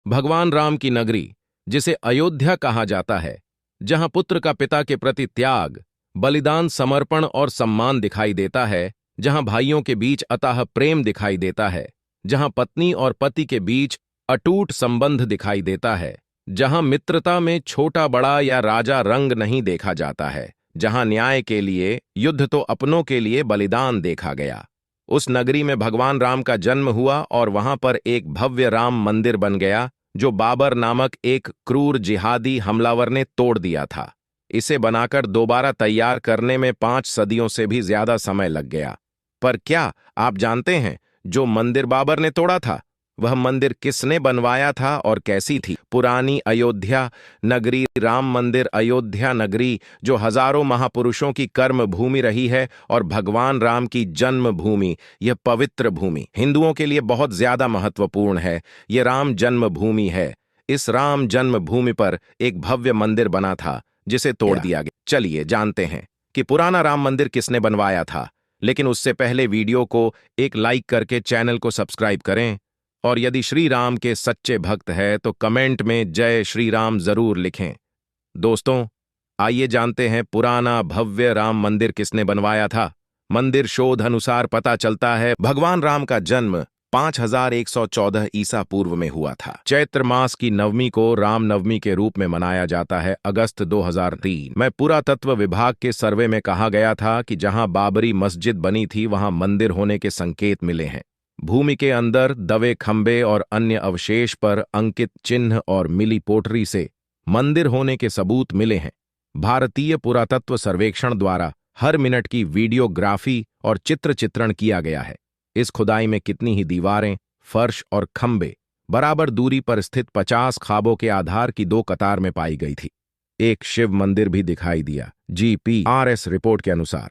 भगवान राम की नगरी, जिसे अयोध्या कहा जाता है, जहां पुत्र का पिता के प्रति त्याग, बलिदान, समर्पण और सम्मान दिखाई देता है, जहां भाइयों के बीच अथाह प्रेम दिखाई देता है, जहां पत्नी और पति के बीच अटूट संबंध दिखाई देता है, जहां मित्रता में छोटा बड़ा या राजा रंग नहीं देखा जाता है, जहां न्याय के लिए युद्ध तो अपनों के लिए बलिदान देखा गया, उस नगरी में भगवान राम का जन्म हुआ और वहां पर एक भव्य राम मंदिर बन गया जो बाबर नामक एक क्रूर जिहादी हमलावर ने तोड़ दिया था। इसे बनाकर दोबारा तैयार करने में 5 सदियों से भी ज्यादा समय लग गया। पर क्या आप जानते हैं, जो मंदिर बाबर ने तोड़ा था, वह मंदिर किसने बनवाया था और कैसी थी? पुरानी अयोध्या नगरी, राम मंदिर, अयोध्या नगरी जो हजारों महापुरुषों की कर्म भूमि रही है और भगवान राम की जन्म भूमि, यह पवित्र भूमि हिंदुओं के लिए बहुत ज्यादा महत्वपूर्ण है। यह राम जन्म भूमि है। इस राम जन्म भूमि पर एक भव्य मंदिर बना था जिसे तोड़ दिया गया। चलिए जानते हैं कि पुराना राम मंदिर किसने बनवाया था। लेकिन उससे पहले वीडियो को एक लाइक करके चैनल को सब्सक्राइब करें, और यदि श्री राम के सच्चे भक्त हैं तो कमेंट में जय श्री राम जरूर लिखें। दोस्तों, आइए जानते हैं पुराना भव्य राम मंदिर किसने बनवाया था। मंदिर शोध अनुसार पता चलता है भगवान राम का जन्म 5114 ईसा पूर्व में हुआ था। चैत्र मास की नवमी को राम नवमी के रूप में मनाया जाता है। अगस्त 2003 में पुरातत्व विभाग के सर्वे में कहा गया था कि जहां बाबरी मस्जिद बनी थी वहां मंदिर होने के संकेत मिले हैं। भूमि के अंदर दबे खंभे और अन्य अवशेष पर अंकित चिन्ह और मिली पोटरी से मंदिर होने के सबूत मिले हैं। भारतीय पुरातत्व सर्वेक्षण द्वारा हर मिनट की वीडियोग्राफी और चित्र चित्रण किया गया है। इस खुदाई में कितनी ही दीवारें, फर्श और खंभे बराबर दूरी पर स्थित 50 खाबों के आधार की 2 कतार में पाई गई थी। एक शिव मंदिर भी दिखाई दिया। GPRS रिपोर्ट के अनुसार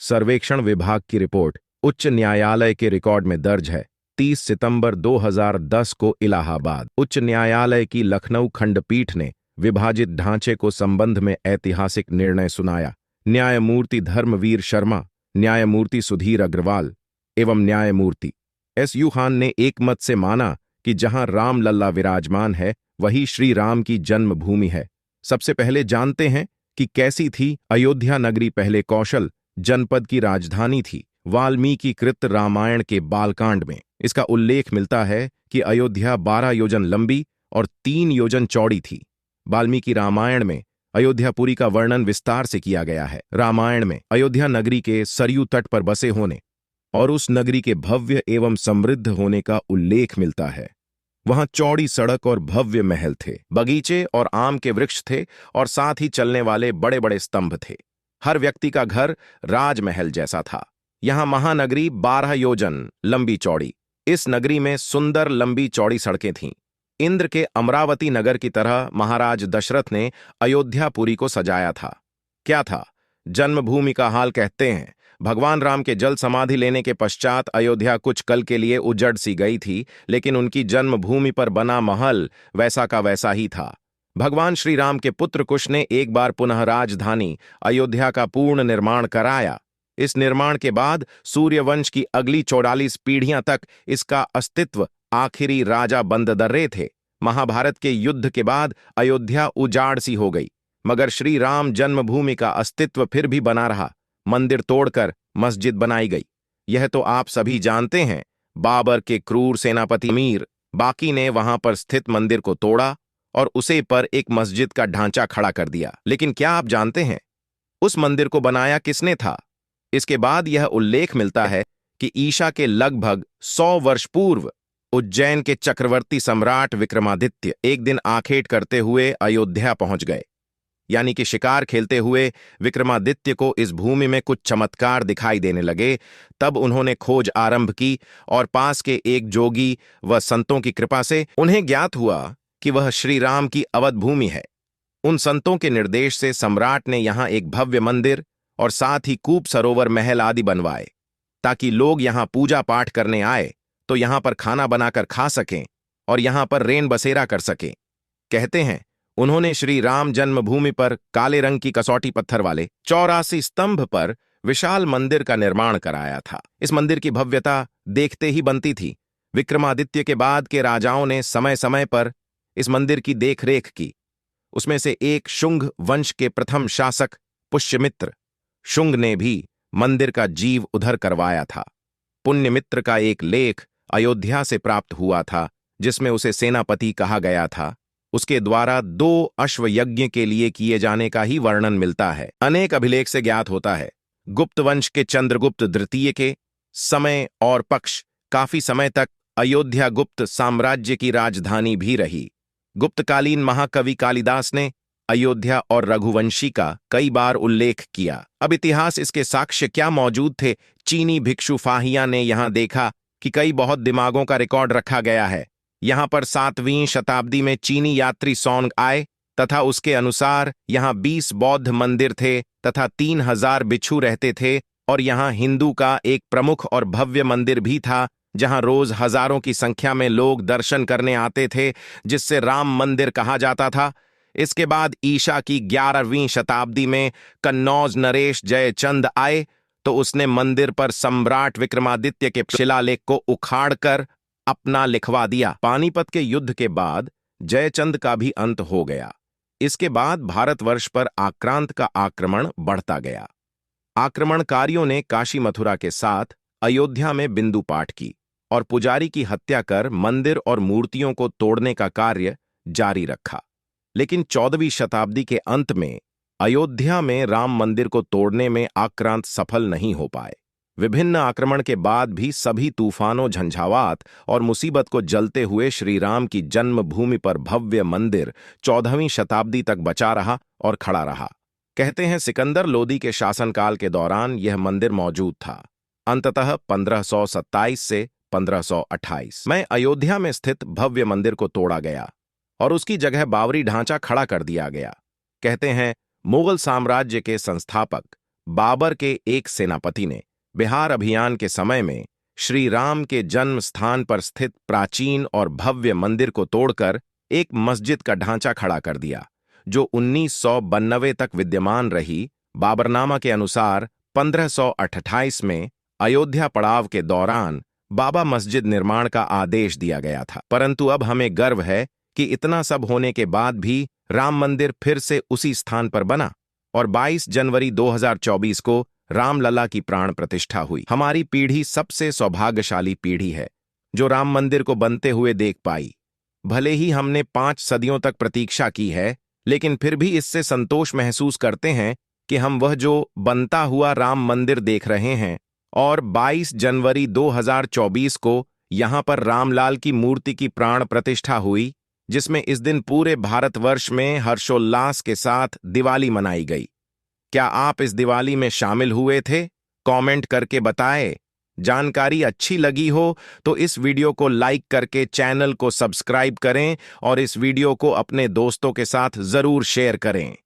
सर्वेक्षण विभाग की रिपोर्ट उच्च न्यायालय के रिकॉर्ड में दर्ज है। 30 सितंबर 2010 को इलाहाबाद उच्च न्यायालय की लखनऊ खंडपीठ ने विभाजित ढांचे को संबंध में ऐतिहासिक निर्णय सुनाया। न्यायमूर्ति धर्मवीर शर्मा, न्यायमूर्ति सुधीर अग्रवाल एवं न्यायमूर्ति SU खान ने एक मत से माना कि जहां रामलला विराजमान है वही श्री राम की जन्मभूमि है। सबसे पहले जानते हैं कि कैसी थी अयोध्या नगरी। पहले कौशल जनपद की राजधानी थी। वाल्मीकि कृत रामायण के बालकांड में इसका उल्लेख मिलता है कि अयोध्या 12 योजन लंबी और 3 योजन चौड़ी थी। वाल्मीकि रामायण में अयोध्यापुरी का वर्णन विस्तार से किया गया है। रामायण में अयोध्या नगरी के सरयू तट पर बसे होने और उस नगरी के भव्य एवं समृद्ध होने का उल्लेख मिलता है। वहां चौड़ी सड़क और भव्य महल थे, बगीचे और आम के वृक्ष थे और साथ ही चलने वाले बड़े बड़े स्तंभ थे। हर व्यक्ति का घर राजमहल जैसा था। यहां महानगरी 12 योजन लंबी चौड़ी। इस नगरी में सुंदर लंबी चौड़ी सड़कें थीं। इंद्र के अमरावती नगर की तरह महाराज दशरथ ने अयोध्यापुरी को सजाया था। क्या था? जन्मभूमि का हाल कहते हैं। भगवान राम के जल समाधि लेने के पश्चात अयोध्या कुछ कल के लिए उजड़ सी गई थी, लेकिन उनकी जन्मभूमि पर बना महल वैसा का वैसा ही था। भगवान श्री राम के पुत्र कुश ने एक बार पुनः राजधानी अयोध्या का पूर्ण निर्माण कराया। इस निर्माण के बाद सूर्यवंश की अगली 44 पीढ़ियां तक इसका अस्तित्व आखिरी राजा बंददर्रे थे। महाभारत के युद्ध के बाद अयोध्या उजाड़ सी हो गई, मगर श्री राम जन्मभूमि का अस्तित्व फिर भी बना रहा। मंदिर तोड़कर मस्जिद बनाई गई। यह तो आप सभी जानते हैं। बाबर के क्रूर सेनापति मीर बाकी ने वहां पर स्थित मंदिर को तोड़ा और उसे पर एक मस्जिद का ढांचा खड़ा कर दिया। लेकिन क्या आप जानते हैं उस मंदिर को बनाया किसने था? इसके बाद यह उल्लेख मिलता है कि ईशा के लगभग 100 वर्ष पूर्व उज्जैन के चक्रवर्ती सम्राट विक्रमादित्य एक दिन आखेट करते हुए अयोध्या पहुंच गए। यानी कि शिकार खेलते हुए विक्रमादित्य को इस भूमि में कुछ चमत्कार दिखाई देने लगे। तब उन्होंने खोज आरंभ की और पास के एक जोगी व संतों की कृपा से उन्हें ज्ञात हुआ कि वह श्री राम की अवध भूमि है। उन संतों के निर्देश से सम्राट ने यहां एक भव्य मंदिर और साथ ही कूप, सरोवर, महल आदि बनवाए, ताकि लोग यहां पूजा पाठ करने आए तो यहां पर खाना बनाकर खा सकें और यहां पर रेन बसेरा कर सकें। कहते हैं उन्होंने श्री राम जन्मभूमि पर काले रंग की कसौटी पत्थर वाले 84 स्तंभ पर विशाल मंदिर का निर्माण कराया था। इस मंदिर की भव्यता देखते ही बनती थी। विक्रमादित्य के बाद के राजाओं ने समय समय पर इस मंदिर की देखरेख की। उसमें से एक शुंग वंश के प्रथम शासक पुष्यमित्र शुंग ने भी मंदिर का जीव उधर करवाया था। पुण्यमित्र का एक लेख अयोध्या से प्राप्त हुआ था जिसमें उसे सेनापति कहा गया था। उसके द्वारा 2 अश्व यज्ञ के लिए किए जाने का ही वर्णन मिलता है। अनेक अभिलेख से ज्ञात होता है गुप्त वंश के चंद्रगुप्त द्वितीय के समय और पक्ष काफी समय तक अयोध्या गुप्त साम्राज्य की राजधानी भी रही। गुप्तकालीन महाकवि कालिदास ने अयोध्या और रघुवंशी का कई बार उल्लेख किया। अब इतिहास इसके साक्ष्य क्या मौजूद थे? चीनी भिक्षु फाहिया ने यहां देखा कि कई बहुत दिमागों का रिकॉर्ड रखा गया है। यहां पर 7वीं शताब्दी में चीनी यात्री सौंग आए तथा उसके अनुसार यहां 20 बौद्ध मंदिर थे तथा 3000 भिक्षु रहते थे और यहां हिंदू का एक प्रमुख और भव्य मंदिर भी था जहां रोज हजारों की संख्या में लोग दर्शन करने आते थे, जिससे राम मंदिर कहा जाता था। इसके बाद ईशा की 11वीं शताब्दी में कन्नौज नरेश जयचंद आए तो उसने मंदिर पर सम्राट विक्रमादित्य के शिलालेख को उखाड़कर अपना लिखवा दिया। पानीपत के युद्ध के बाद जयचंद का भी अंत हो गया। इसके बाद भारतवर्ष पर आक्रांत का आक्रमण बढ़ता गया। आक्रमणकारियों ने काशी मथुरा के साथ अयोध्या में बिंदु पाठ की और पुजारी की हत्या कर मंदिर और मूर्तियों को तोड़ने का कार्य जारी रखा। लेकिन 14वीं शताब्दी के अंत में अयोध्या में राम मंदिर को तोड़ने में आक्रांत सफल नहीं हो पाए। विभिन्न आक्रमण के बाद भी सभी तूफानों, झंझावात और मुसीबत को जलते हुए श्री राम की जन्मभूमि पर भव्य मंदिर 14वीं शताब्दी तक बचा रहा और खड़ा रहा। कहते हैं सिकंदर लोदी के शासनकाल के दौरान यह मंदिर मौजूद था। अंततः 1527 से 1528 में अयोध्या में स्थित भव्य मंदिर को तोड़ा गया और उसकी जगह बावरी ढांचा खड़ा कर दिया गया। कहते हैं मुगल साम्राज्य के संस्थापक बाबर के एक सेनापति ने बिहार अभियान के समय में श्री राम के जन्म स्थान पर स्थित प्राचीन और भव्य मंदिर को तोड़कर एक मस्जिद का ढांचा खड़ा कर दिया, जो 1992 तक विद्यमान रही। बाबरनामा के अनुसार 1528 में अयोध्या पड़ाव के दौरान बाबा मस्जिद निर्माण का आदेश दिया गया था। परंतु अब हमें गर्व है कि इतना सब होने के बाद भी राम मंदिर फिर से उसी स्थान पर बना और 22 जनवरी 2024 को रामलला की प्राण प्रतिष्ठा हुई। हमारी पीढ़ी सबसे सौभाग्यशाली पीढ़ी है जो राम मंदिर को बनते हुए देख पाई। भले ही हमने 5 सदियों तक प्रतीक्षा की है, लेकिन फिर भी इससे संतोष महसूस करते हैं कि हम वह जो बनता हुआ राम मंदिर देख रहे हैं। और 22 जनवरी 2024 को यहां पर रामलाल की मूर्ति की प्राण प्रतिष्ठा हुई, जिसमें इस दिन पूरे भारतवर्ष में हर्षोल्लास के साथ दिवाली मनाई गई। क्या आप इस दिवाली में शामिल हुए थे? कमेंट करके बताएं। जानकारी अच्छी लगी हो तो इस वीडियो को लाइक करके चैनल को सब्सक्राइब करें और इस वीडियो को अपने दोस्तों के साथ जरूर शेयर करें।